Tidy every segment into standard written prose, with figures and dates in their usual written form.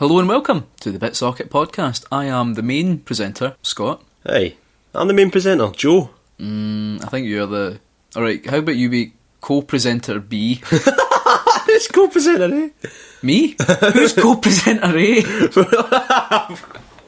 Hello and welcome to the Bit Socket podcast. I am the main presenter, Scott. Hey, I'm the main presenter, Joe. I think you're the... Alright, how about you be co-presenter B? Who's co-presenter A? Me? Who's co-presenter A? I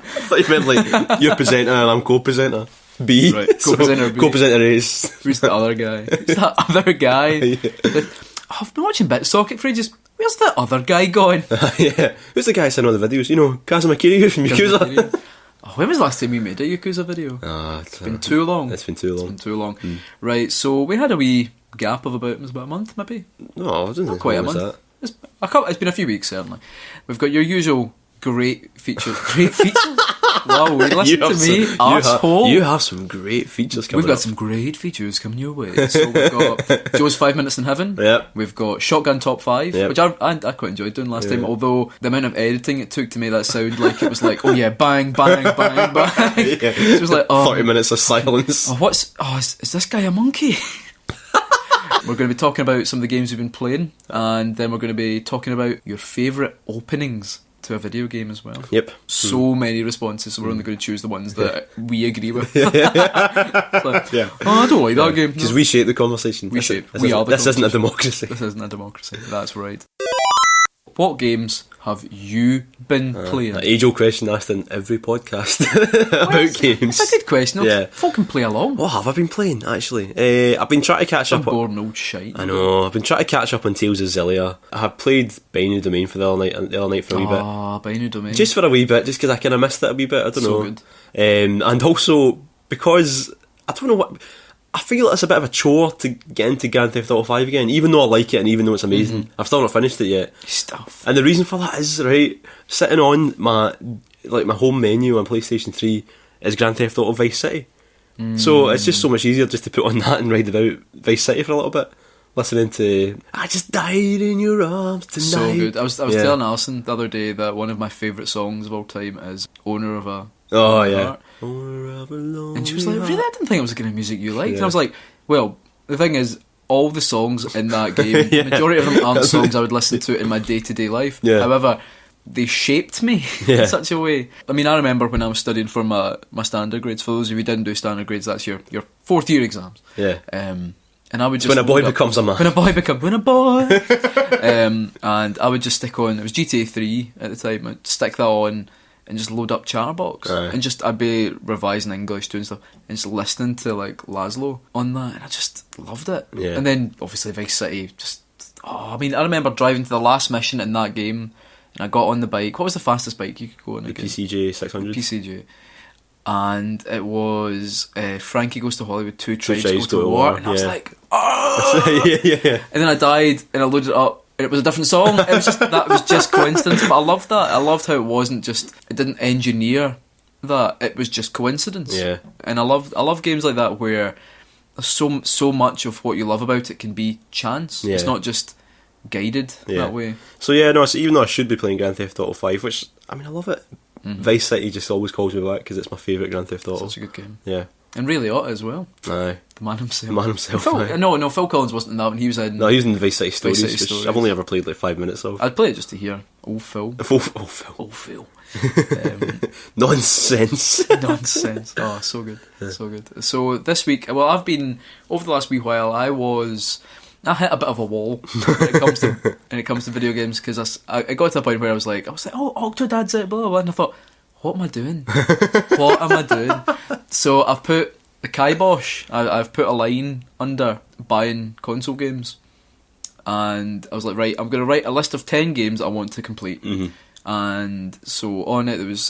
thought you meant like, you're presenter and I'm co-presenter B. Right, co-presenter B. Co-presenter A is... Who's the other guy? Who's that other guy? Yeah. I've been watching Bit Socket for ages. Where's the other guy gone? Yeah. Who's the guy sending all the videos? You know, Kazuma Kiryu from Yakuza. Oh, when was the last time we made a Yakuza video? It's been too long. It's been too long. It's been too long. Right, so we had a wee gap of about a month, maybe? No, it wasn't Quite a month. It's been a few weeks, certainly. We've got your usual great features. Great features? Wow, listen to me, arsehole. You have some great features coming up. We've got some great features coming your way. So we've got Joe's 5 Minutes in Heaven. Yep. We've got Shotgun Top 5, Yep. which I quite enjoyed doing last time, although the amount of editing it took to make that sound like it was like, oh yeah, bang, bang, bang, bang. Yeah. So it was like, 30 minutes of silence. Is this guy a monkey? We're going to be talking about some of the games we've been playing, and then we're going to be talking about your favourite openings to a video game as well. Yep. So many responses, so we're only going to choose the ones that we agree with. Yeah. Yeah. Oh, I don't like that game. Because we shape the conversation. We shape. This We are the This isn't a conversation. democracy. This isn't a democracy. That's right. What games have you been playing? An age-old question asked in every podcast about games. It's a good question. Yeah. Folk can play along. What have I been playing, actually? I've been trying to catch Some up on... boring old shite. I know, I've been trying to catch up on Tales of Xillia. I had played Binding Domain for the other night for a wee bit. Ah, Binding Domain. Just for a wee bit, just because I kind of missed it a wee bit, I don't So know. good. And also, because, I don't know what... I feel it's a bit of a chore to get into Grand Theft Auto 5 again, even though I like it and even though it's amazing. I've still not finished it yet. Stuff. And the reason for that is, right, sitting on my home menu on PlayStation 3 is Grand Theft Auto Vice City. So it's just so much easier just to put on that and ride about Vice City for a little bit. Listening to I Just Died in Your Arms Tonight. So good. I was telling Alison the other day that one of my favourite songs of all time is Owner of a Heart. And she was like, really? I didn't think it was the kind of music you liked. Yeah. And I was like, well, the thing is, all the songs in that game, the majority of them aren't songs I would listen to in my day-to-day life. Yeah. However, they shaped me in such a way. I mean, I remember when I was studying for my standard grades. For those of you who didn't do standard grades, that's your fourth year exams. Yeah. And I would just When a boy becomes a man. When a boy. And I would just stick on. It was GTA 3 at the time. I'd stick that on and just load up Chatterbox, and I'd be revising English, doing stuff, and just listening to like Laszlo on that, and I just loved it. Yeah. And then obviously Vice City, I remember driving to the last mission in that game, and I got on the bike. What was the fastest bike you could go on? The PCJ 600. PCJ. And it was Frankie Goes to Hollywood, Two Tribes Tribes Go to War, and I was like, oh! yeah. And then I died, and I loaded it up, and it was a different song. That was just coincidence, but I loved that. I loved how it didn't engineer that. It was just coincidence. Yeah. And I love games like that where so much of what you love about it can be chance. Yeah. It's not just guided that way. So yeah, no. So even though I should be playing Grand Theft Auto 5, which I mean I love it, Vice City just always calls me back because it's my favourite Grand Theft Auto. Such a good game. Yeah. And Ray Liotta as well. Aye. The man himself. The man himself. Phil, no, Phil Collins wasn't in that one. He was in... No, he was in the Vice City Stories, City which Stories. I've only ever played like 5 minutes of. I'd play it just to hear old Phil. Oh, Phil. Old Phil. Nonsense. Nonsense. Oh, so good. So good. So this week, well, I've been, over the last wee while, I hit a bit of a wall when it comes to video games, because I got to a point where I was like, oh, Octodad's it, blah, blah, blah, and I thought, what am I doing? What am I doing? So I've put the kibosh, I've put a line under buying console games, and I was like, right, I'm going to write a list of 10 games that I want to complete. And so on it, there was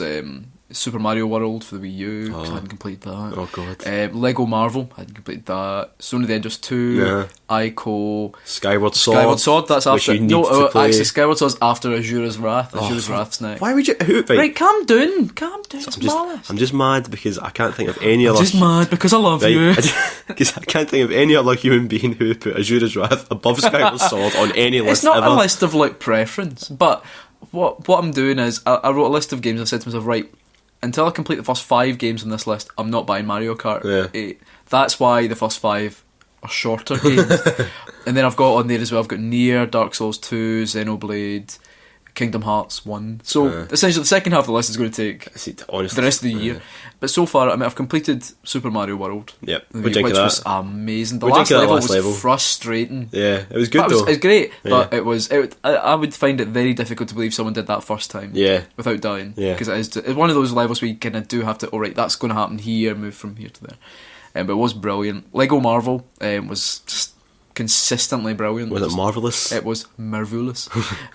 Super Mario World for the Wii U, because I hadn't completed that. Oh god. Lego Marvel, I hadn't completed that. Sony the Enders 2, Ico, Skyward Sword. That's which after. you need to play. Actually, Skyward Sword's after Azura's Wrath. Azura's Wrath's next. Why would you? Right, calm down. It's malice. I'm just mad because I can't think of any other. Just mad because I love you. Because I can't think of any other human being who would put Azura's Wrath above Skyward Sword on any list. It's not ever. a list of like preference, but what I'm doing is I wrote a list of games. I said to myself, right, until I complete the first 5 games on this list, I'm not buying Mario Kart 8. That's why the first 5 are shorter games. And then I've got on there as well, I've got Nier, Dark Souls 2, Xenoblade, Kingdom Hearts 1. So essentially the second half of the list is going to take Honestly, the rest of the year. But so far, I mean, I've completed Super Mario World. Yep. Which was amazing. The What'd last you think of level that was last level? frustrating. Yeah, it was good though. It was great, Yeah. but I would find it very difficult to believe someone did that first time. Yeah. Without dying. Yeah. Because it's one of those levels where you kind of do have to, alright, that's going to happen here, move from here to there. But it was brilliant. Lego Marvel was just consistently brilliant. Was it marvellous? It was marvellous.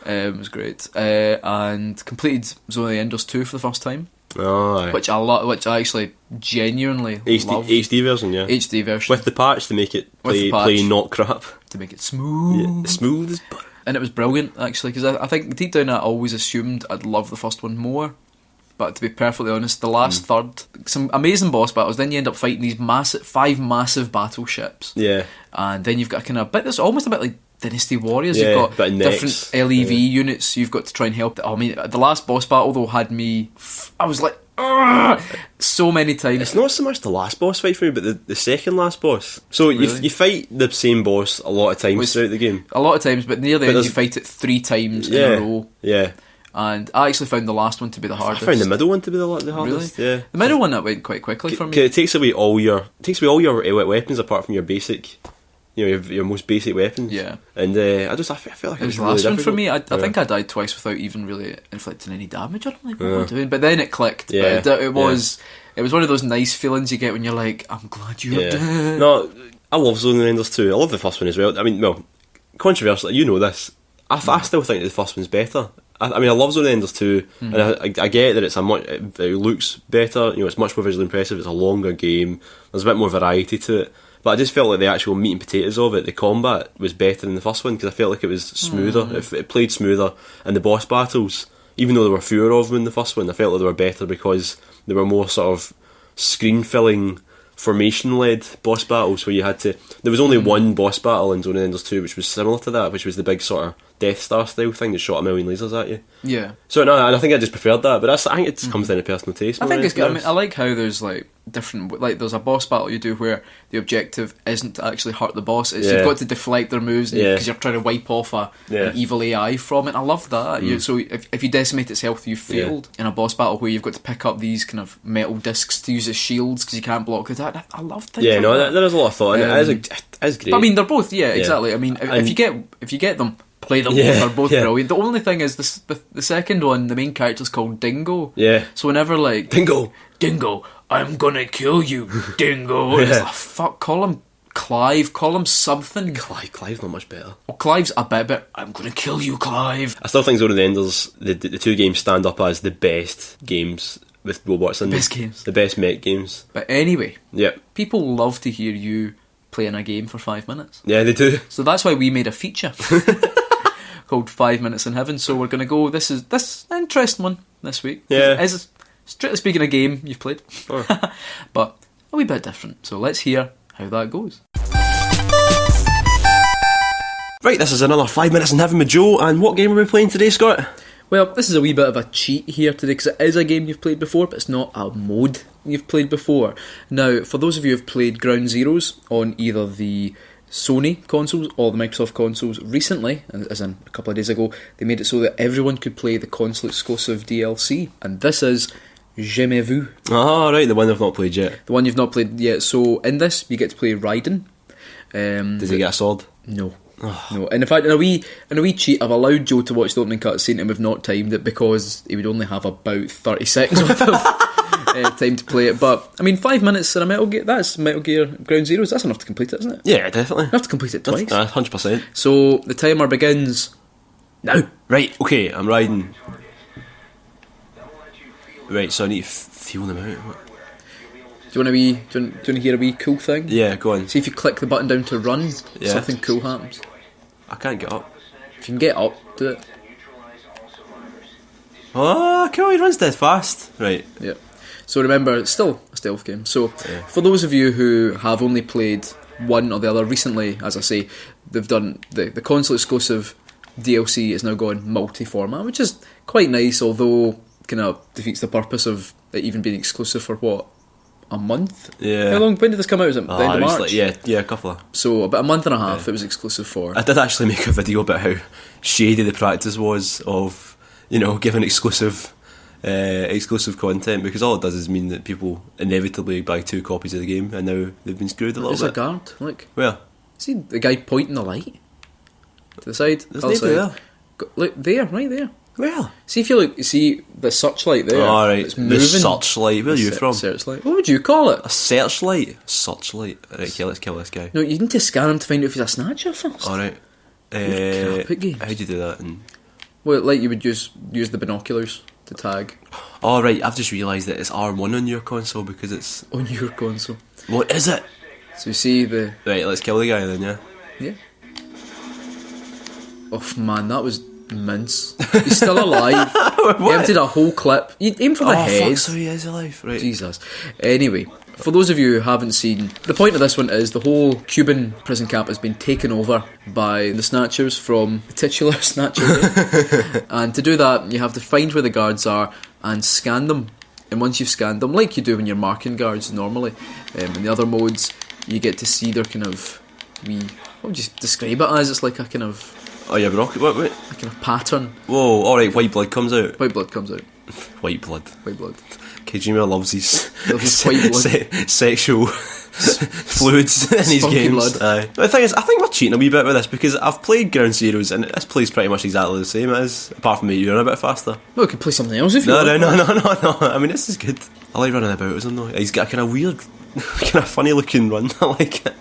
It was great. And completed Zone of the Enders 2 for the first time. Oh, aye. Which I actually genuinely love. HD version, yeah. HD version. With the patch to make it play not crap. To make it smooth. Yeah, smooth as butter. And it was brilliant, actually, because I think deep down I always assumed I'd love the first one more. But to be perfectly honest, the last third, some amazing boss battles, then you end up fighting these five massive battleships. Yeah. And then you've got a kind of, it's almost a bit like Dynasty Warriors. Yeah, you've got but different LEV units you've got to try and help. I mean, the last boss battle, though, had me, I was like, "Ugh!" So many times. It's not so much the last boss fight for me, but the second last boss. So Really? you fight the same boss a lot of times throughout the game. A lot of times, but near the end you fight it 3 times in a row. Yeah. And I actually found the last one to be the hardest. I found the middle one to be the hardest. Really? Yeah. The middle one that went quite quickly for me. It takes away all your weapons apart from your basic, your most basic weapons. Yeah. And I feel like It was the really last one difficult. for me. I think I died twice without even really inflicting any damage on them. Like, what am I doing? But then it clicked. Yeah. But it was one of those nice feelings you get when you're like, I'm glad you're dead. No, I love Zone of the Enders 2. I love the first one as well. I mean, well, controversial, you know this. I still think that the first one's better. I mean, I love Zone of the Enders 2, and I get that it looks better, it's much more visually impressive, it's a longer game, there's a bit more variety to it, but I just felt like the actual meat and potatoes of it, the combat, was better than the first one, because I felt like it was smoother, it played smoother, and the boss battles, even though there were fewer of them in the first one, I felt like they were better because they were more sort of screen-filling, formation-led boss battles where you had to... There was only one boss battle in Zone of the Enders 2 which was similar to that, which was the big sort of Death Star style thing that shot a million lasers at you. Yeah. So no, I think I just preferred that, but I think it just comes down to personal taste. I think it's good. I mean, I like how there's like different, like there's a boss battle you do where the objective isn't to actually hurt the boss, it's you've got to deflect their moves because you're trying to wipe off an evil AI from it. I love that. So if you decimate its health, you've failed in a boss battle where you've got to pick up these kind of metal discs to use as shields because you can't block it. I love things like that. There is a lot of thought in it. It is great. But I mean, they're both, exactly. I mean, if you get them, play them both. They're both brilliant. The only thing is the second one, the main character's called Dingo. Yeah. So whenever like Dingo, I'm gonna kill you, Dingo. It's like, fuck, call him Clive, call him something. Clive's not much better. Well, Clive's a bit better. I'm gonna kill you, Clive. I still think Zone of the Enders, the two games stand up as the best games with robots in them. Best games. The best mech games. But anyway, people love to hear you playing a game for 5 minutes. Yeah, they do. So that's why we made a feature called 5 Minutes in Heaven. So we're going to go, this an interesting one this week. Yeah. It's, strictly speaking, a game you've played. But a wee bit different. So let's hear how that goes. Right, this is another 5 Minutes in Heaven with Joe, and what game are we playing today, Scott? Well, this is a wee bit of a cheat here today because it is a game you've played before, but it's not a mode you've played before. Now, for those of you who have played Ground Zeroes on either the Sony consoles or the Microsoft consoles recently, as in a couple of days ago, they made it so that everyone could play the console exclusive DLC, and this is Jamais Vu. Ah, right, the one I've not played yet. The one you've not played yet. So in this, you get to play Raiden. Does he get a sword? No. No, and in fact, in a wee cheat, I've allowed Joe to watch the opening cutscene, and we've not timed it because he would only have about 30 seconds worth of time to play it. But I mean, 5 minutes in a Metal Gear, that's Metal Gear Ground Zeroes. That's enough to complete it, isn't it? Yeah, definitely. Enough to complete it twice. 100%. So the timer begins now. Right, okay, I'm riding. Right, so I need to feel them out. Do you want to hear a wee cool thing? Yeah, go on. See if you click the button down to run, something cool happens. I can't get up. If you can get up, do it. Oh, cool, he runs dead fast. Right. Yeah. So remember, it's still a stealth game. So for those of you who have only played one or the other recently, as I say, they've done the console exclusive DLC is now gone multi-format, which is quite nice, although kind of defeats the purpose of it even being exclusive for what? A month? Yeah. How long? When did this come out? Was it the end of March? Like, a couple of. So about a month and a half it was exclusive for. I did actually make a video about how shady the practice was of giving exclusive content, because all it does is mean that people inevitably buy 2 copies of the game, and now they've been screwed a little There's bit. a guard, look. Where? See the guy pointing the light to the side? There's nobody there. Look, there, right there. Where? See if you look, see the searchlight there? All right, It's moving. the searchlight. Where are you from? Searchlight. What would you call it? A searchlight? Searchlight. Right, okay, let's kill this guy. No, you need to scan him to find out if he's a snatcher first. Alright. Crap at games. How do you do that? Well, like you would use the binoculars to tag Right, I've just realised that it's R1 on your console because it's... on your console. What is it? So you see the... Right, let's kill the guy then, yeah? Yeah. Oh man, that was mince. He's still alive. He emptied a whole clip. You aim for the head. Fuck, so he is alive, right. Jesus. Anyway, for those of you who haven't seen, the point of this one is the whole Cuban prison camp has been taken over by the Snatchers from the titular Snatcher game. And to do that, you have to find where the guards are and scan them. And once you've scanned them, like you do when you're marking guards normally, in the other modes, you get to see their kind of what would you describe it as? It's like a kind of... Oh, you have a rocket? What? a kind of pattern. Whoa, alright, white blood comes out. White blood comes out. White blood. White blood. Kojima loves his white blood. sexual fluids in his Spunky games. blood. Aye. The thing is, I think we're cheating a wee bit with this, because I've played Ground Zeroes and this plays pretty much exactly the same as, apart from me, you're a bit faster. Well, we could play something else if you No. want. I mean, this is good. I like running about with him though. He's got a kind of weird, kind of funny looking run. I like it.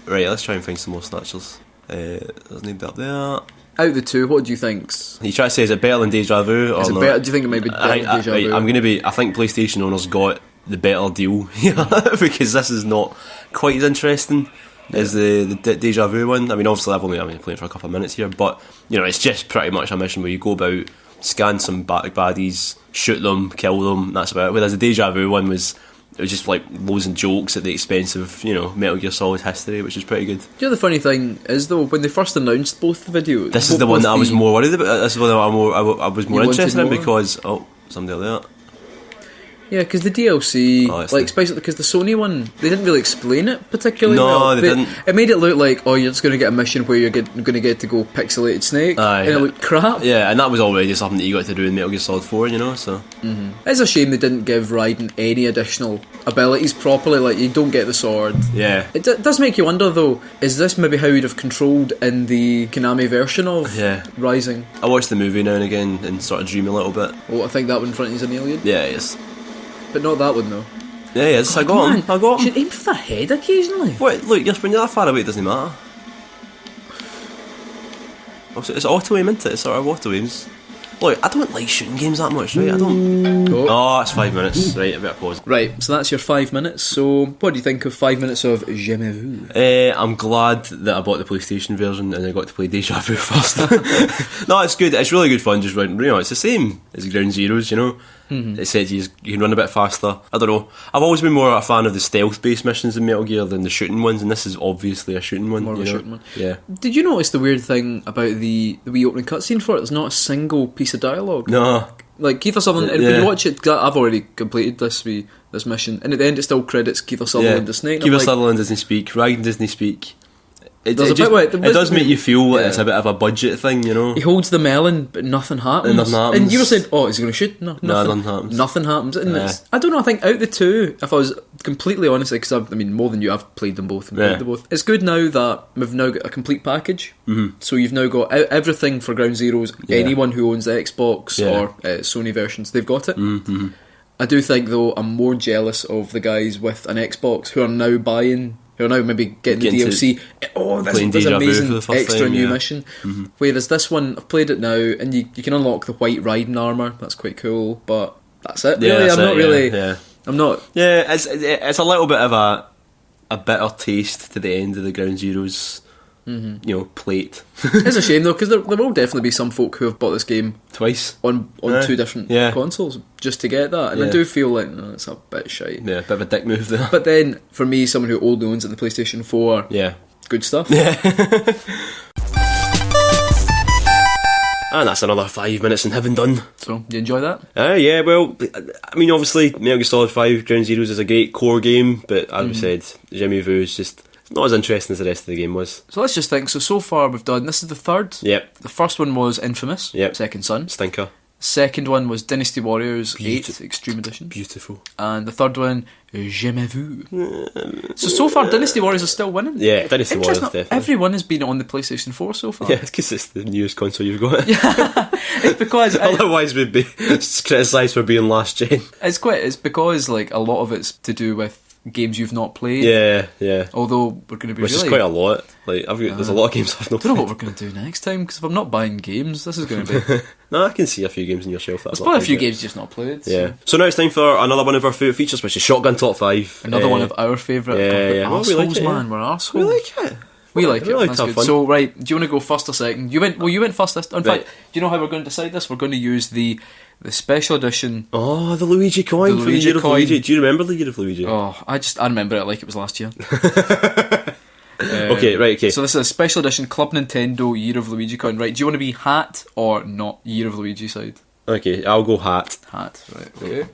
Right, let's try and find some more snatchers. There's no bit up there. Out of the two, what do you think's... You try to say, is it better than Deja Vu or Is it not? better? Do you think it might be better than Deja Vu? Right, I think PlayStation owners got the better deal here because this is not quite as interesting as the Deja Vu one. I mean, obviously I've only been playing for a couple of minutes here, but it's just pretty much a mission where you go about, scan some baddies, shoot them, kill them. That's about it. Whereas the Deja Vu one was just like loads of jokes at the expense of Metal Gear Solid history, which is pretty good. Do you know the funny thing is though, when they first announced both the videos, this is the one that I was more worried about. This is the one that I was more interested in because somebody there. Yeah, because the DLC, especially because the Sony one, they didn't really explain it particularly well. No, they didn't. It made it look like, you're just going to get a mission where you're going to get to go pixelated Snake, Aye. and it looked crap. Yeah, and that was already something that you got to do in Metal Gear Solid 4, so... It's a shame they didn't give Raiden any additional abilities properly, like you don't get the sword. Yeah. It does make you wonder though, is this maybe how you'd have controlled in the Konami version of Rising? I watch the movie now and again and sort of dream a little bit. Oh, I think that one in front of you is an alien. Yeah, it is. But not that one though. Yeah, it is. I got him. You should aim for the head occasionally. What? Look, when you're that far away, it doesn't matter. It's auto aim, isn't it? It's sort of auto aims. Look, I don't like shooting games that much, right? I don't. Oh, it's 5 minutes. Right, a bit of pause. Right, so that's your 5 minutes. So, what do you think of 5 minutes of Jamais Vu? I'm glad that I bought the PlayStation version and I got to play Deja Vu first. No, it's good. It's really good fun. Just running. It's the same as Ground Zeroes, It says you can run a bit faster. I don't know. I've always been more a fan of the stealth-based missions in Metal Gear than the shooting ones, and this is obviously a shooting one. More of a shooting one. Yeah. Did you notice the weird thing about the wee opening cutscene for it? There's not a single piece of dialogue. No. Like Kiefer Sutherland, and when you watch it, I've already completed this mission, and at the end it still credits Kiefer Sutherland as Snake. Kiefer Sutherland doesn't speak. Raiden doesn't speak. It It does make you feel like it's a bit of a budget thing, He holds the melon, but nothing happens. And you were saying, is he going to shoot? No, nothing happens. Nothing happens. And I don't know, I think out the two, if I was completely honest, because more than you, I've played them both and played them both. It's good now that we've now got a complete package. Mm-hmm. So you've now got everything for Ground Zeroes. Anyone who owns the Xbox or Sony versions, they've got it. Mm-hmm. I do think, though, I'm more jealous of the guys with an Xbox who are now maybe getting the DLC. This amazing extra new mission. Mm-hmm. Whereas this one, I've played it now, and you can unlock the white Raiden armour. That's quite cool, but that's it. Really, I'm not. Yeah, it's a little bit of a bitter taste to the end of the Ground Zeroes. Mm-hmm. Plate. It's a shame though, because there will definitely be some folk who have bought this game twice on two different consoles just to get that, and I do feel like it's a bit shite. Yeah, a bit of a dick move there. But then, for me, someone who only owns it, the PlayStation 4, good stuff. Yeah. And that's another 5 minutes in heaven done. So, you enjoy that? Yeah, well, I mean, obviously, Metal Gear Solid 5 Ground Zeroes is a great core game, but as we said, Jamais Vu is just not as interesting as the rest of the game was. So let's just think. So far we've done. This is the third. Yep. The first one was Infamous. Yep. Second Son. Stinker. Second one was Dynasty Warriors 8 Extreme Edition. Beautiful. And the third one, Jamais Vu. So far, Dynasty Warriors are still winning. Yeah, Dynasty Warriors definitely. Everyone has been on the PlayStation 4 so far. Yeah, it's because it's the newest console you've got. It's because otherwise we'd be criticised for being last gen. It's because like a lot of it's to do with games you've not played. Yeah. Although we're going to be which is quite a lot. Like there's a lot of games I've not I don't know played. what we're going to do next time, because if I'm not buying games, this is going to be... No, I can see a few games on your shelf. There's probably a few games just not played. Yeah. So now it's time for another one of our favourite features, which is Shotgun Top 5. Another one of our favourite. Yeah. Arseholes, We like it, man. We're arseholes. We like it. We like it. Really That's have good. fun. So, right, do you want to go first or second? You went first this. In Right. fact, do you know how we're going to decide this? We're going to use the special edition. Oh, the Luigi coin The for Luigi the Year of coin. Luigi. Do you remember the Year of Luigi? Oh, I remember it like it was last year. Okay. So this is a special edition Club Nintendo Year of Luigi coin. Right, do you want to be hat or not Year of Luigi side? Okay, I'll go hat. Hat, right, okay.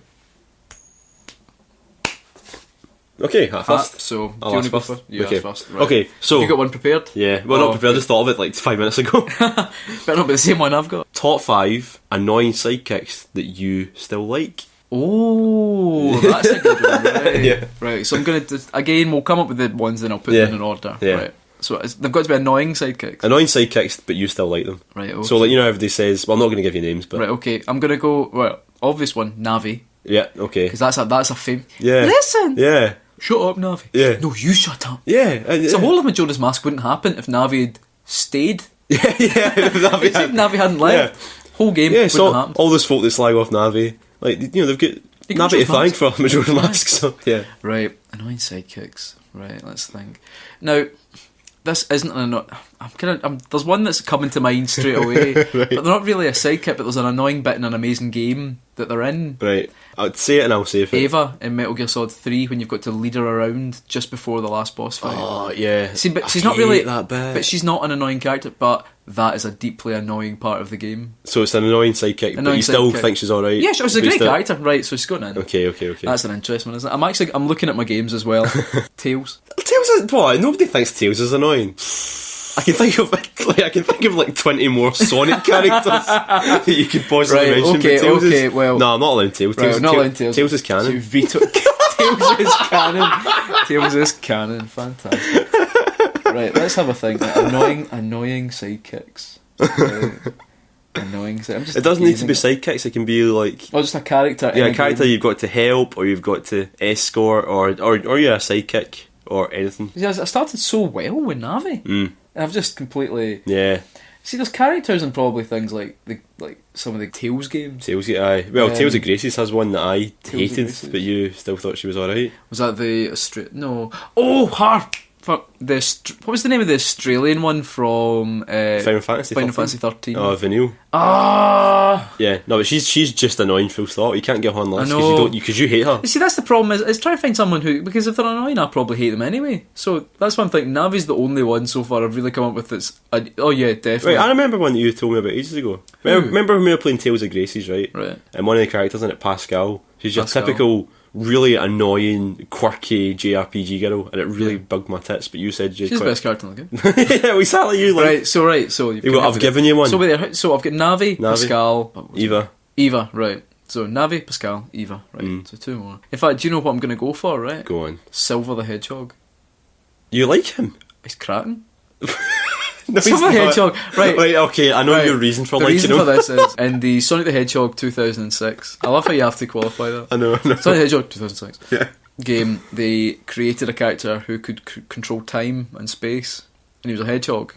Okay, hat first. Hat, so do I'll you want to go ask first? first. You Okay. ask first. Right. Okay, so... Have you got one prepared? Yeah, well, not prepared, I just thought of it like 5 minutes ago. Better not be the same one I've got. Top 5 annoying sidekicks that you still like. Oh, that's a good one. Right. Yeah. Right. So I'm going to again. We'll come up with the ones, and I'll put Yeah. them in order. Yeah. Right. So they've got to be annoying sidekicks. Annoying sidekicks, but you still like them. Right. Okay. So, like, you know, everybody says... Well, I'm not going to give you names, but... Right. Okay. I'm going to go. Well, obvious one, Navi, Yeah, okay. because that's a fame. Yeah. Listen. Yeah. Shut up, Navi. Yeah. No, you shut up. Yeah. So whole of Majora's Mask wouldn't happen if Navi had stayed. Yeah. If Navi hadn't left, whole game Yeah, wouldn't so have happened. all those folk that slag off Navi, like, you know, they've got can Navi to just thank for Majora's Mask, so, yeah. Right, annoying sidekicks. Right, let's think. Now, this isn't an there's one that's coming to mind straight away, Right. but they're not really a sidekick, but there's an annoying bit in an amazing game that they're in. Right, I'd say it and I'll save it. Ava in Metal Gear Solid 3, when you've got to lead her around just before the last boss fight. Oh, yeah. See, but I she's not hate really that bit. But she's not an annoying character, but that is a deeply annoying part of the game. So it's an annoying sidekick, but Annoying you still sidekick. think she's alright? Yeah, she's a great character, right, so she's got in. Okay. That's an interesting one, isn't it? I'm looking at my games as well. Tails. Tails is... What? Nobody thinks Tails is annoying. I can think of like 20 more Sonic characters that you could possibly Right, mention. okay, but Tails okay, is, well... No, I'm not allowing Tails. Right, not allowing Tails. Tails is So canon. you veto... Tails is canon. Tails is canon. Fantastic. Right, let's have a think. Annoying sidekicks. Annoying. It doesn't need to be sidekicks. It can be like just a character. a in character game. you've got to help, or you've got to escort, or you're a sidekick, or anything. See, I started so well with Navi. Mm. And I've just completely... Yeah, See, there's characters and probably things like some of the Tales games. Tails. Aye. Well, Tales of Um, Graces has one that I Tales of hated, Graces. but you still thought she was alright. Was that the No. Oh, her. Fuck. What was the name of the Australian one from Final Fantasy. Final 13? Fantasy 13? Oh, Vanille. Ah. Yeah, no, but she's just annoying. Full stop. You can't get her on the list I know. because you hate her. You see, that's the problem. Is trying to find someone who, because if they're annoying, I probably hate them anyway. So that's one thing. Navi's the only one so far I've really come up with that's. Oh yeah, definitely. Right, I remember one that you told me about ages ago. Remember when we were playing Tales of Graces, right? Right. And one of the characters in it, Pascal, she's your Pascal. typical, really annoying, quirky JRPG girl, and it really bugged my tits. But you said She's the best character in the game. yeah, exactly. You like So you've I've given you one. So I've got Navi, Pascal, Eva. Right. So Navi, Pascal, Eva. Right. Mm. So two more. In fact, do you know what I'm going to go for? Right. Go on. Silver the Hedgehog. You like him? He's cracking. No, he's Silver not. Hedgehog. Right. Right. Okay. I know Right. your reason for The liking reason him. for this is in the Sonic the Hedgehog 2006. I love how you have to qualify that. I know. Sonic the Hedgehog 2006 Yeah. game. They created a character who could control time and space, and he was a hedgehog.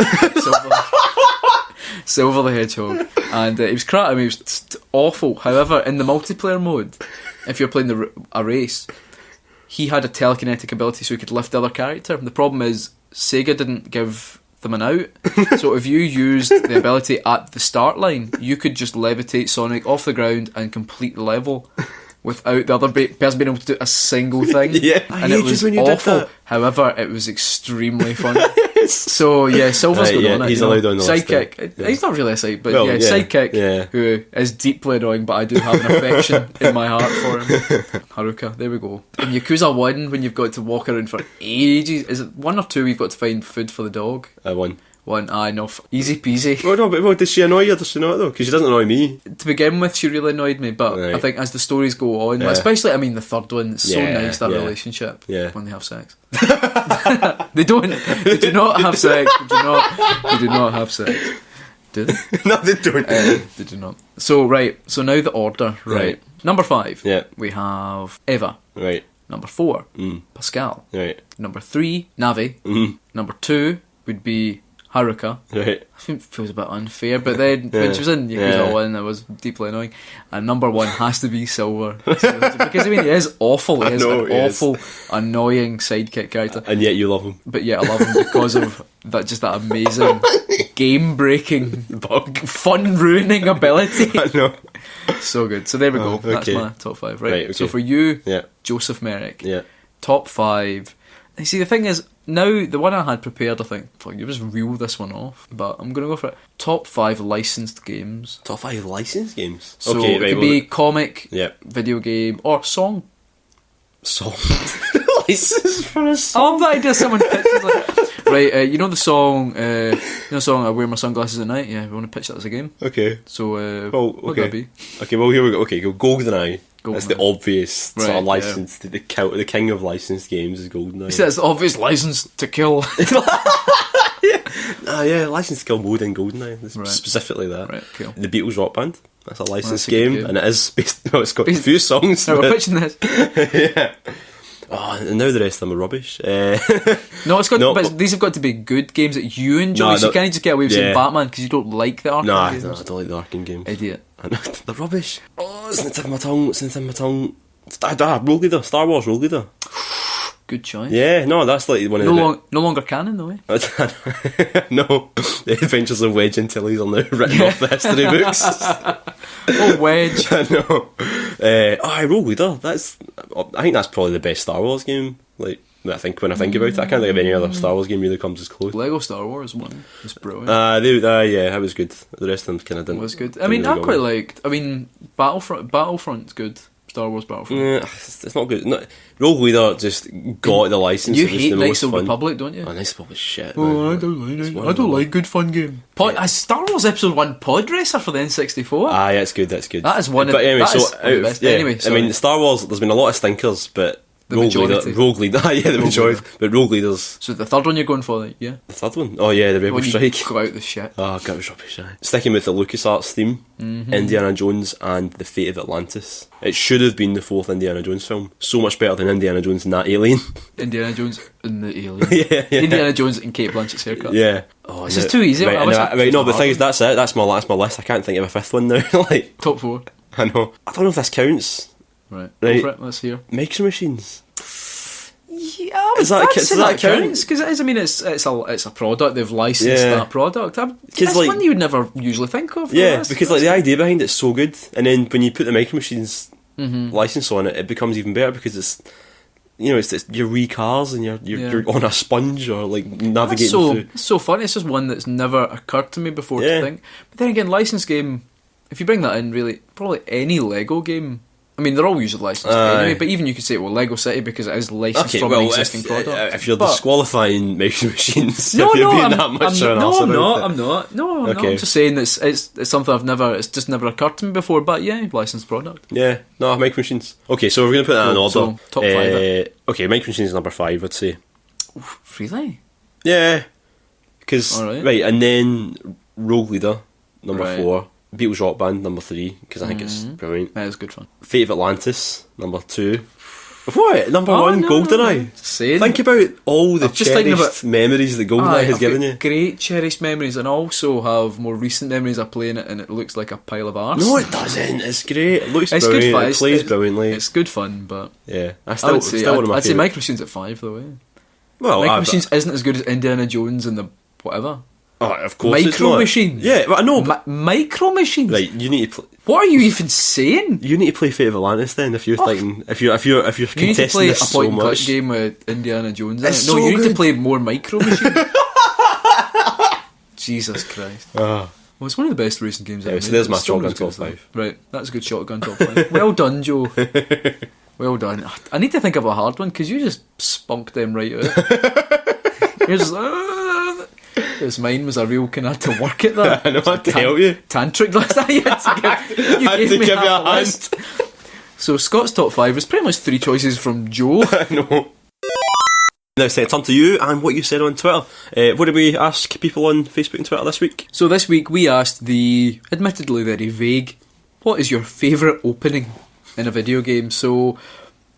Silver the Hedgehog, and he was crap. I mean, he was awful. However, in the multiplayer mode, if you're playing a race, he had a telekinetic ability, so he could lift the other character. The problem is Sega didn't give them an out, so if you used the ability at the start line, you could just levitate Sonic off the ground and complete the level. without the other person being able to do a single thing. Yeah. And it was awful. However, it was extremely fun. So yeah, Silver's going on it. He's allowed on the list. Sidekick. Yeah. He's not really a sidekick, but Sidekick, who is deeply annoying, but I do have an affection in my heart for him. Haruka, there we go. In Yakuza 1, when you've got to walk around for ages, is it 1 or 2 you've got to find food for the dog? 1. I know. Easy peasy. Well, no, but does she annoy you or does she not, though? Because she doesn't annoy me. To begin with, she really annoyed me, but right. I think as the stories go on, especially, the third one, it's so nice, that relationship, when they have sex. They do not have sex. They do not have sex. Do they? No, they don't. They do not. So now the order, right. Number 5, we have Eva. Right. Number 4, Pascal. Right. Number 3, Navi. Number 2 would be Haruka. Right. I think it feels a bit unfair, but then when she was in Yakuza 1, it was deeply annoying. And number 1 has to be Silver. Because he is awful. He is an awful, annoying sidekick character. And yet you love him. But yet I love him because of that amazing, game-breaking, fun-ruining ability. I know. So good. So there we go. Okay. That's my top 5. Right. Okay. So for you, Joseph Merrick. Yeah. Top 5. You see, the thing is, now, the one I had prepared, I think, you just reel this one off, but I'm going to go for it. Top 5 licensed games. Top 5 licensed games? So it could be comic, video game, or song. Song? License for a song? I love the idea someone pitches like, right, you know the song, I wear my sunglasses at night? Yeah, we want to pitch that as a game. Okay. So, what would that be? Okay, well, here we go. Okay, go GoldenEye. That's the obvious sort of license. Yeah. The king of licensed games is GoldenEye. See, that's the obvious license to kill. License to kill mode in GoldenEye. Specifically that. Right, cool. The Beatles Rock Band. That's a licensed game, and it is based. Well, it's got a few songs. No, we're pitching this. Yeah. Oh, and now the rest of them are rubbish. No, it's got. But these have got to be good games that you enjoy. So you can't just get away with saying Batman because you don't like the Arkham games. No, I don't like the Arkham games. Idiot. They're rubbish. Oh, it's in the tip of my tongue. Rogue Leader. Star Wars Rogue Leader. Good choice. Yeah, no, that's like one of no longer canon though, eh? No, the Adventures of Wedge and Tilly's are now written off the history books. Oh, Wedge. I know. Rogue Leader. I think that's probably the best Star Wars game. Like, when I think about it, I can't think of any other Star Wars game really comes as close. Lego Star Wars one was brilliant. Yeah, that was good. The rest of them kind of didn't. It was good. I quite liked. Battlefront's good. Star Wars Battlefront. Yeah, it's not good. Rogue Leader just got the license. You hate Knights of the Republic, don't you? Knights of the Republic shit. Oh, I don't like it. I don't like good fun game. Star Wars Episode 1 Pod Racer for the N64. Yeah, it's good. That's good. That is one of the best. Anyway, sorry. Star Wars. There's been a lot of stinkers, but Rogue Leader. Yeah, the majority. But Rogue Leaders. So the third one you're going for, yeah? The third one? Oh yeah, the Rebel Strike. Go out the shit. Oh, God, it was rubbish. Sticking with the LucasArts theme, Indiana Jones and the Fate of Atlantis. It should have been the 4th Indiana Jones film. So much better than Indiana Jones and that alien. Indiana Jones and the alien. Yeah. Indiana Jones and Kate Blanchett's haircut. Yeah. Oh, this is too easy. Right, no, but the thing is, that's it. That's my list. I can't think of a 5th one now. Top 4. I know. I don't know if this counts. Right. Go for it. Let's hear. Micro Machines. Yeah, that counts because it is. It's a product. They've licensed that product. That's one you would never usually think of. Yeah, because the idea behind it's so good, and then when you put the Micro Machines license on it, it becomes even better because it's your wee cars and you're on a sponge or navigating through. It's so funny. It's just one that's never occurred to me before to think. But then again, licensed game. If you bring that in, really, probably any Lego game. They're all usually licensed anyway, but even you could say, Lego City, because it is licensed from an existing product. If you're disqualifying Micro Machines, I'm not. No, I'm just saying it's something it's just never occurred to me before, but yeah, licensed product. Yeah, no, Micro Machines. Okay, so we're going to put that in order. So, top 5. Okay, Micro Machines is number 5, I'd say. Really? Yeah. Because, right, and then Rogue Leader, number 4. Beatles Rock Band, number 3, because I think it's brilliant. That is good fun. Fate of Atlantis, number 2. What? Number 1, GoldenEye. Think about all the cherished memories that GoldenEye has given you. Great cherished memories, and also have more recent memories of playing it, and it looks like a pile of arse. No, it doesn't. It's great. It looks brilliant. Good fun. It plays brilliantly. It's good fun, but yeah, I'd say Micro Machines at 5 though. Well, Micro Machines isn't as good as Indiana Jones and the whatever. Oh, of course it's Micro not. Machines. Yeah, well, I know. Micro Machines. Right, you need to. What are you even saying? You need to play Fate of Atlantis then if you're thinking if you're You need to contesting play a this so point and click much. game with Indiana Jones. It's No, so you need to good. play more Micro Machines. Jesus Christ. Ah. Well, it's one of the best racing games ever. Yeah, so made. there's my It's still shotgun as good top as that. 5. Right, that's a good shotgun top 5. Well done, Joe. Well done. I need to think of a hard one because you just spunked them right out. You're just this mine was a real kind of to work at that. I know, I had to help you. Tantric list. You gave me half you a a list. So Scott's top 5 was pretty much 3 choices from Joe. I know. Now it's time to you and what you said on Twitter. What did we ask people on Facebook and Twitter this week? So this week we asked the admittedly very vague, what is your favourite opening in a video game? So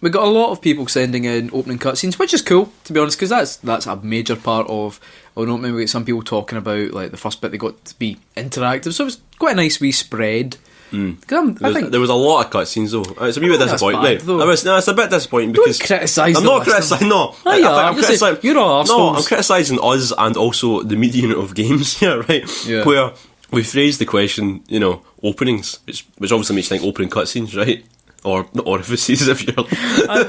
we got a lot of people sending in opening cutscenes, which is cool, to be honest, because that's a major part of an opening. We get some people talking about like the first bit they got to be interactive, so it was quite a nice wee spread. I think There was a lot of cutscenes though. It's a wee bit that's disappointing. bad, though. It's a bit disappointing Don't because criticise I'm the not listener. criticising. No, Oh, you are. I'm criticising. You're all No, arseholes. I'm criticising us and also the media unit of games here, right? Yeah. Where we phrased the question, openings, which obviously makes you think opening cutscenes, right? Or orifices if you're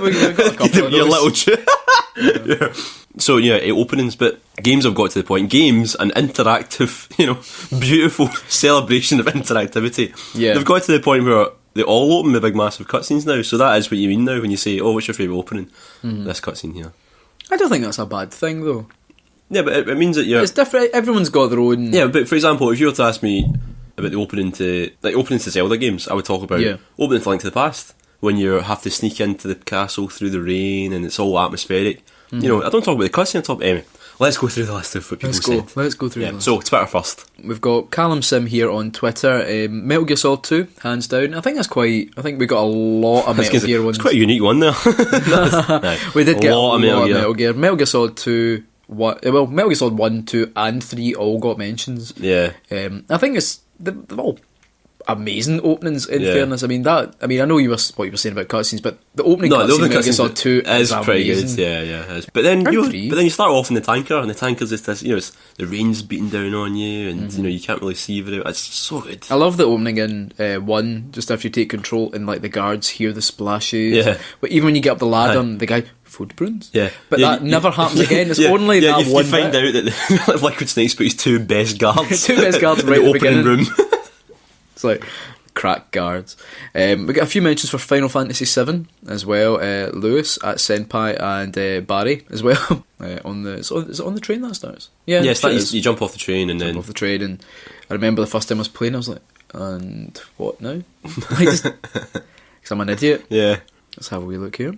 We've got a couple of your those. little yeah. So openings, but games have got to the point. Games, an interactive, beautiful celebration of interactivity. Yeah. They've got to the point where they all open with big massive cutscenes now. So that is what you mean now when you say, "Oh, what's your favourite opening?" This cutscene here. I don't think that's a bad thing though. Yeah, but it means that you're. It's different. Everyone's got their own. Yeah, but for example, if you were to ask me about the opening to Zelda games, I would talk about opening to Link to the Past when you have to sneak into the castle through the rain and it's all atmospheric. I don't talk about the cutscene on top. Anyway, let's go through the list of what people said. Let's go through. So Twitter first. We've got Callum Sim here on Twitter. Metal Gear Solid 2, hands down. I think we got a lot of Metal Gear ones. It's quite a unique one there. We did get a lot of Metal Metal Gear. Metal Gear Solid 2. Metal Gear Solid 1, 2 and 3 all got mentions. Yeah. I think they're all amazing openings in fairness. I know what you were saying about cutscenes, but the opening cutscene in Metal Gear Solid 2 is pretty amazing. good. Yeah, it is. But then you start off in the tanker, and the tanker's just this, it's the rain's beating down on you, and you can't really see very. It's so good. I love the opening in 1, just after you take control and like the guards hear the splashes. Yeah. But even when you get up the ladder and the guy, footprints? Yeah. But that never happens again. It's only that you one find bit. out that Liquid Snake's put his 2 best guards. 2 best guards in right the at the opening beginning. room. It's like crack guards. We got a few mentions for Final Fantasy VII as well. Lewis at Senpai and Barry as well. Is it on the train that starts? Yeah, Yes, it is. you jump off the train and then Off the train, and I remember the first time I was playing, I was like, and what now? Because I'm an idiot. yeah. Let's have a wee look here.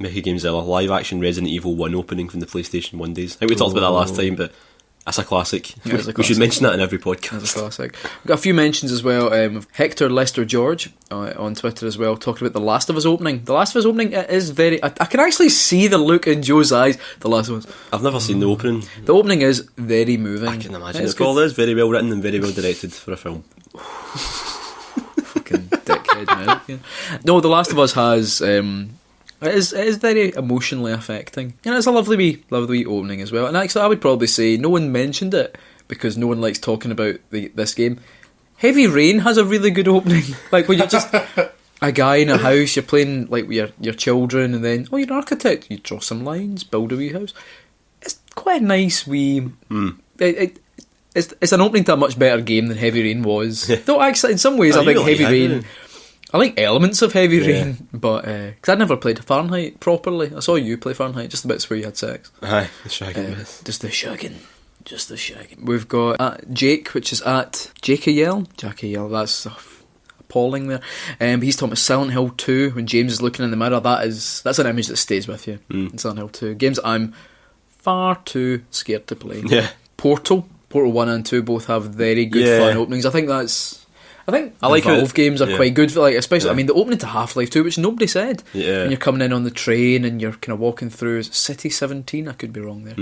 Mickey Gamezilla, live action Resident Evil 1 opening from the PlayStation 1 days. I think we talked about that last time, but that's a classic. Yeah, it's a We classic. should mention that in every That's a podcast. classic. We've got a few mentions as well. Hector Lester George on Twitter as well, talking about The Last of Us opening. The Last of Us opening is very... I can actually see the look in Joe's eyes. The Last of Us. I've never seen the opening. The opening is very moving. I can imagine. It's It's all good. is very well written and very well directed for a film. Fucking dickhead now. Yeah. No, The Last of Us has... It is very emotionally affecting, and it's a lovely wee opening as well. And actually, I would probably say no one mentioned it because no one likes talking about this game. Heavy Rain has a really good opening, like when you're just a guy in a house, you're playing like with your children, and then you're an architect, you draw some lines, build a wee house. It's quite a nice wee. It's an opening to a much better game than Heavy Rain was. Though actually, in some ways, I think Heavy Rain. I like elements of Heavy Rain, but because I never played Fahrenheit properly. I saw you play Fahrenheit, just the bits where you had sex. Aye, the shagging bit. Just the shagging. We've got Jake, which is at Jackiel. That's appalling there. He's talking about Silent Hill 2 when James is looking in the mirror. That's an image that stays with you. In Silent Hill 2 games that I'm far too scared to play. Yeah. Portal 1 and 2 both have very good fun openings. I think I like Valve games are quite good for especially. I mean, the opening to Half-Life 2, which nobody said. Yeah. When you're coming in on the train and you're kind of walking through City 17, I could be wrong there.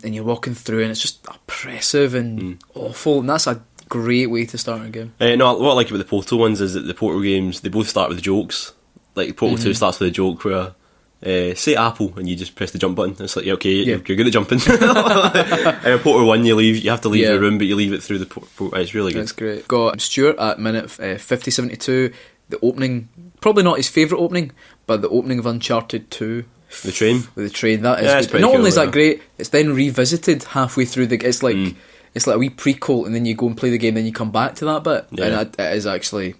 And you're walking through and it's just oppressive and awful, and that's a great way to start a game. No, what I like about the Portal ones is that the Portal games, they both start with jokes. Like Portal 2 starts with a joke where say Apple, and you just press the jump button. It's like, okay, you're good at jumping. Portal 1, you have to leave the room, but you leave it through the portal. It's really good. That's great. Got Stuart at minute 50:72. The opening, probably not his favourite opening, but the opening of Uncharted 2. The train? With the train, that is good. Not cool, only is that great, it's then revisited halfway through it's like a wee prequel, and then you go and play the game, then you come back to that bit. And it is actually...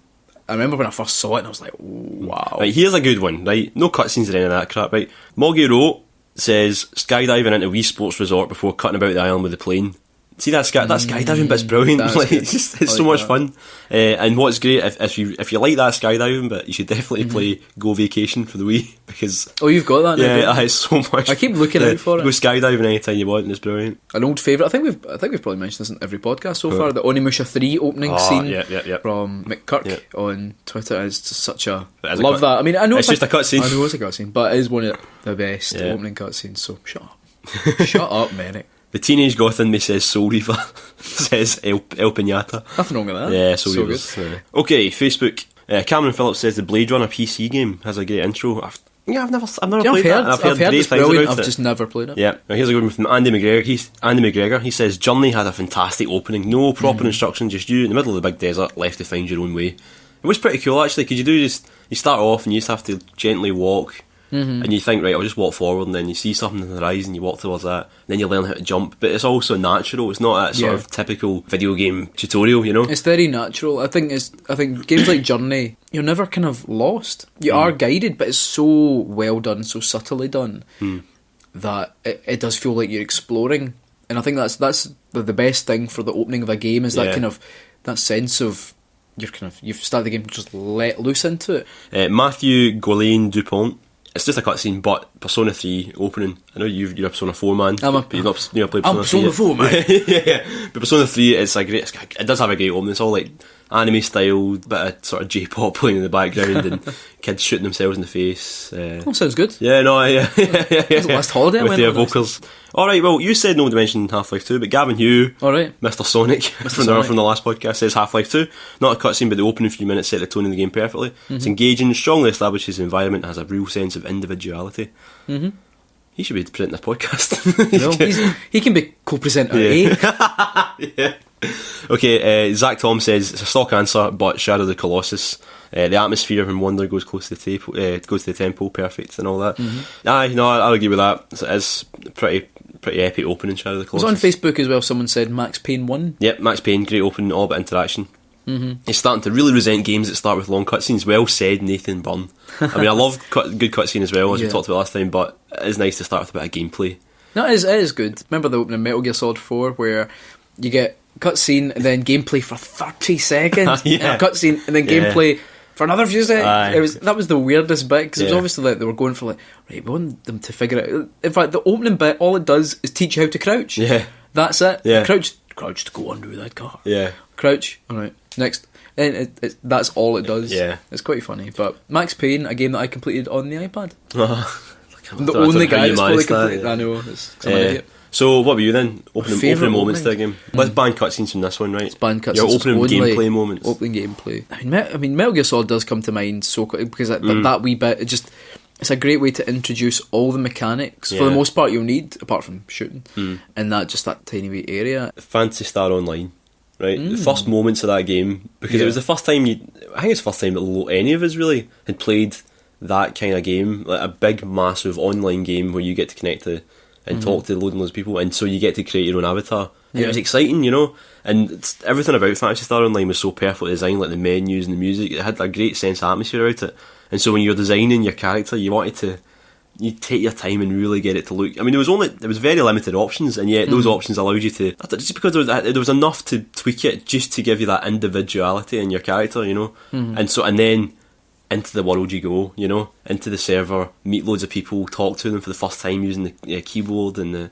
I remember when I first saw it and I was like, wow. Right, here's a good one, right? No cutscenes or any of that crap, right? Moggy Rowe says skydiving into Wii Sports Resort before cutting about the island with a plane. See that skydiving bit's brilliant. It's so much fun. And what's great, if you like that skydiving bit, you should definitely play Go Vacation for the Wii, because you've got that now. Yeah, it's so much. I keep looking out for it. Go skydiving anytime you want, and it's brilliant. An old favourite. I think we've probably mentioned this in every podcast so far. The Onimusha 3 opening scene from McKirk on Twitter is just such a love that. I mean, I know it's just a cutscene. I know it's a cutscene, but it is one of the best opening cutscenes. So shut up, shut up, Merrick. The Teenage Goth in me says Soul Reaver, says El Pinata. Nothing wrong with that. Yeah, Soul so Reaver's. good. Okay, Facebook. Cameron Phillips says the Blade Runner PC game has a great intro. I've never played that. I've heard great it's things brilliant. about I've just never played it. Yeah. Now here's a good one from Andy McGregor. He says Journey had a fantastic opening. No proper instruction, just you in the middle of the big desert, left to find your own way. It was pretty cool actually, because you start off and you just have to gently walk. And you think, right, I'll just walk forward, and then you see something on the horizon, you walk towards that, and then you learn how to jump. But it's also natural. It's not that sort of typical video game tutorial, you know. It's very natural. I think games like Journey, you're never kind of lost. You are guided, but it's so well done, so subtly done that it does feel like you're exploring. And I think that's the best thing for the opening of a game is that kind of that sense of you've started the game, just let loose into it. Matthew Golaine Dupont. It's just a cutscene, but Persona 3 opening. I know you're a Persona 4 man. You've not played Persona 3 Persona 4 man. yeah. But Persona 3 it does have a great opening. It's all like anime style, bit of sort of J-pop playing in the background and kids shooting themselves in the face. Sounds good. Yeah, no, yeah. That's the last holiday with their vocals. Alright, well, you said no to mention Half-Life 2, but Gavin Hugh, Mr. Sonic, from the last podcast, says Half-Life 2. Not a cutscene, but the opening few minutes set the tone of the game perfectly. It's engaging, strongly establishes the environment, has a real sense of individuality. He should be presenting this podcast. He can be co-presenter. Yeah. Okay, Zach Tom says it's a stock answer, but Shadow of the Colossus. The atmosphere when Wonder goes close to the temple, perfect and all that. I'll agree with that. It's pretty epic opening, Shadow of the Colossus. It was on Facebook as well. Someone said Max Payne 1. Yep, Max Payne, great opening, all about interaction. He's starting to really resent games that start with long cutscenes. Well said, Nathan Byrne. I mean, I love good cutscene as well, as we talked about last time, but it is nice to start with a bit of gameplay. No, it is good. Remember the opening of Metal Gear Solid 4 where you get cutscene and then gameplay for 30 seconds, and a cutscene and then gameplay for another few seconds. That was the weirdest bit, because it was obviously like they were going for we want them to figure it out. In fact, the opening bit, all it does is teach you how to crouch. Yeah, that's it. Yeah. Crouch to go under that car. Yeah, crouch. All right, next. And that's all it does. Yeah, it's quite funny. But Max Payne, a game that I completed on the iPad. I'm the only guy that's fully completed. I know. I'm an idiot. So what were you then? Opening moments to the game. Let's ban cutscenes from this one, right? Let's ban cutscenes. Your opening gameplay moments. Opening gameplay. I mean, Metal Gear Solid does come to mind so quick, because that wee bit, it's a great way to introduce all the mechanics. For the most part, you'll need, apart from shooting, and that tiny wee area. Phantasy Star Online. Right, the first moments of that game, because it was the first time that any of us really had played that kind of game, like a big, massive online game where you get to connect to and talk to loads and loads of people, and so you get to create your own avatar. And it was exciting, you know, and everything about Phantasy Star Online was so perfectly designed, like the menus and the music. It had a great sense of atmosphere about it, and so when you're designing your character, you take your time and really get it to look. I mean, there was very limited options, and yet those options allowed you to, just because there was enough to tweak it just to give you that individuality in your character, you know. And then into the world you go, you know, into the server, meet loads of people, talk to them for the first time using the keyboard, and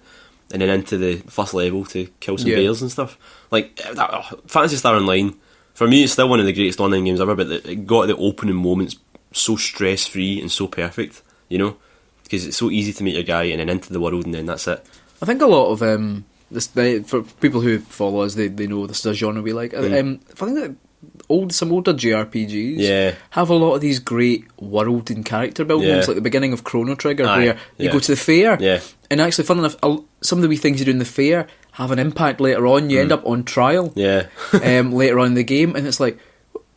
then into the first level to kill some bears and stuff. Like Phantasy Star Online, for me, it's still one of the greatest online games ever. But it got the opening moments so stress free and so perfect, you know. Because it's so easy to meet your guy and then into the world, and then that's it. I think a lot of for people who follow us, they know this is a genre we like. I think that some older JRPGs Yeah. have a lot of these great world and character building Yeah. moments, like the beginning of Chrono Trigger, Aye, where you yeah. go to the fair, Yeah. and actually, fun enough, some of the wee things you do in the fair have an impact later on. You end up on trial Yeah. later on in the game, and it's like,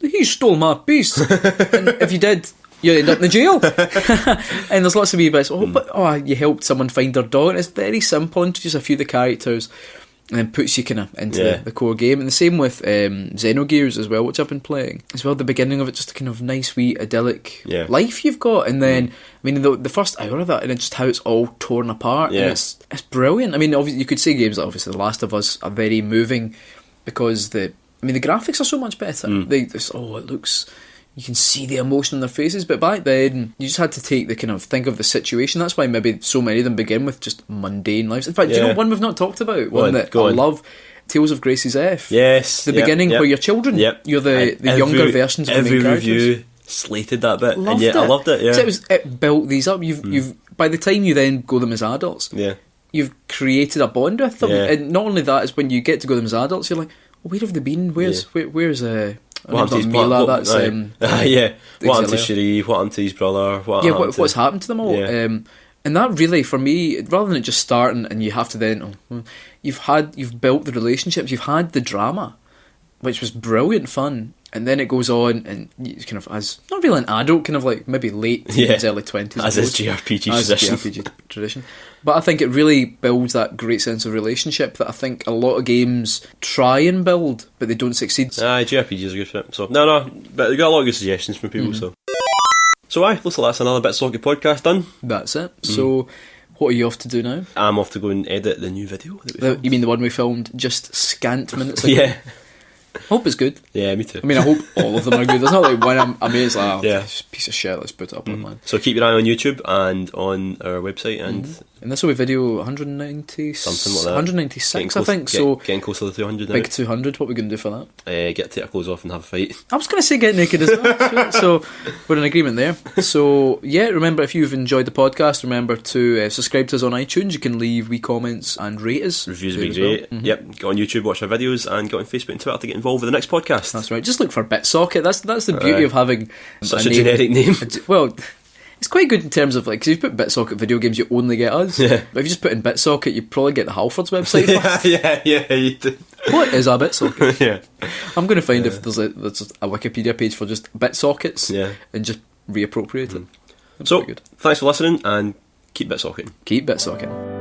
he stole my piece. And if you did, you end up in the jail. And there's lots of wee bits. You helped someone find their dog. And it's very simple. Introduce a few of the characters, and then puts you kind of into Yeah. the core game. And the same with Xenogears as well, which I've been playing as well. The beginning of it, just a kind of nice wee idyllic Yeah. life you've got, and then I mean the first hour of that, and it's just how it's all torn apart. Yeah. And it's brilliant. I mean, obviously you could say games like obviously The Last of Us are very moving because the graphics are so much better. It looks. You can see the emotion on their faces, but back then you just had to think of the situation. That's why maybe so many of them begin with just mundane lives. In fact, do you know one we've not talked about? One that I love, Tales of Gracie's F. Yes. The beginning where you're children. Yep. You're the younger versions of the main characters. Every review slated that bit, Loved and I loved it. Yeah. So it built these up. You've by the time you then go them as adults, you've created a bond with them. Yeah. And not only that, is when you get to go them as adults, you're like, where have they been? Where's what happened to his Mila? That's What happened to Xelia. Cherie? What happened to his brother? What's happened to them all? Yeah. And that really, for me, rather than it just starting and you have to then, you've built the relationships, you've had the drama, which was brilliant fun, and then it goes on and you kind of as not really an adult, kind of like maybe late teens, early 20s, as is JRPG tradition. But I think it really builds that great sense of relationship that I think a lot of games try and build, but they don't succeed. JRPGs are good for it. So but we got a lot of good suggestions from people. So looks like that's another Bit Socket podcast done. That's it. So what are you off to do now? I'm off to go and edit the new video that we filmed. You mean the one we filmed just scant minutes ago? Yeah. Hope it's good. Yeah, me too. I mean, I hope all of them are good. There's not like one it's like, Yeah. this piece of shit, let's put it up online. So keep your eye on YouTube and on our website And this will be video 190 something like that. 196, I think. So getting close to the 200 now. big 200. What are we going to do for that? Take our clothes off and have a fight. I was going to say get naked as well. Actually. So we're in agreement there. So yeah, remember if you've enjoyed the podcast, remember to subscribe to us on iTunes. You can leave wee comments and rate us. Reviews would be great. Well. Yep, get on YouTube, watch our videos, and get on Facebook and Twitter to get involved with the next podcast. That's right. Just look for Bit Socket. That's the beauty of having such a generic name. Well, it's quite good in terms of like, because if you put Bit Socket video games, you only get us. Yeah. But if you just put in Bit Socket, you probably get the Halfords website. yeah, you do. What is a Bit Socket? Yeah. I'm going to find if there's a Wikipedia page for just Bit Sockets, and just reappropriate it. That's So, good. thanks for listening, and keep Bit Socketing. Keep Bit Socketing.